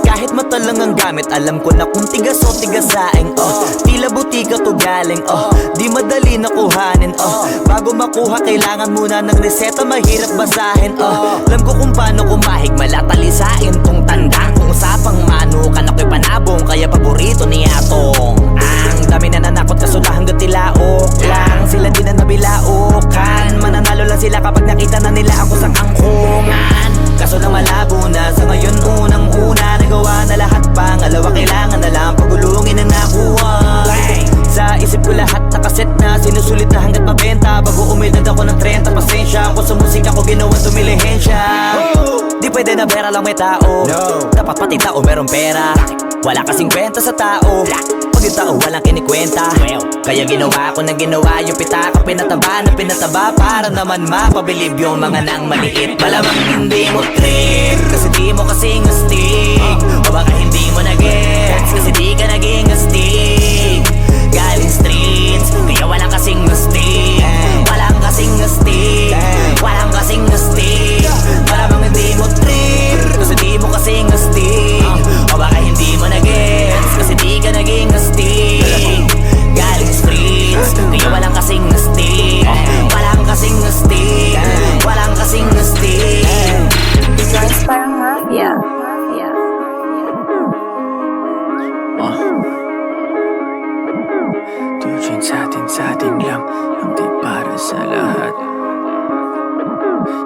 Kahit mata lang ang gamit, alam ko na kung tigas o tigasaing. Tila butika to galing, di madali na kuhanin. Bago makuha, kailangan muna ng reseta, mahirap basahin. Alam ko kung paano kumahig, malatalisain tong tandang. Kung usapang manukan, ako'y panabong, kaya paborito ni Atong. Ang dami na nanakot, kaso na hanggang tilaok lang. Sila din na nabilaukan, mananalo lang sila kapag nakita na nila ako sa angkungan. Kaso lang malabo na, sa ngayon unang-una nagawa na lahat, pangalawa kailangan na lang pagulungin ang nakuha. Sa isip ko lahat nakaset na, sinusulit na hanggat mabenta. Bago umidad ako ng 30, pasensya ako sa musika ko, ginawa dumilihensya. Di pwede na pera lang may tao, dapat pati tao merong pera. Wala kasing kwenta sa tao, pag yung tao walang kinikwenta. Kaya ginawa ko na ginawa, yung pitaka pinataba na pinataba, para naman mapabilib yung mga nang maliit. Malamang hindi mo trip, kasi di mo kasing astig. O baka hindi mo na-gets, kasi di ka naging astig. Galing streets, kaya walang kasing astig. Walang kasing astig, walang kasing astig. Malamang hindi mo trip, kasi di mo kasing astig. O baka hindi mo na-gets, kasi di ka naging astig. Galing streets, kaya walang kasing astig. Walang kasing astig, walang kasing astig. Guys, parang mafia. Tujuan sa atin lang, hindi para sa lahat.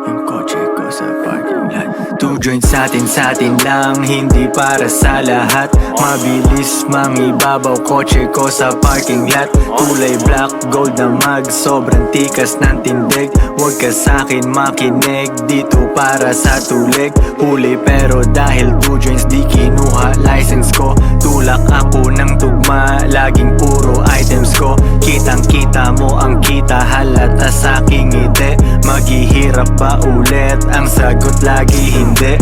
Yung kotse ko sa parking lot. Tujuan sa atin lang, hindi para sa lahat. Mabilis mangibabaw, kotse ko sa parking lot. Kulay black, gold na mag, sobrang tikas ng tindig. Huwag ka sa'kin makinig, dito para sa tulig. Huli pero dahil 2 joints di kinuha license ko. Tulak ako ng tugma, laging puro items ko. Kitang kita mo ang kita, halata sa'king ngiti. Maghihirap ba ulit? Ang sagot lagi hindi.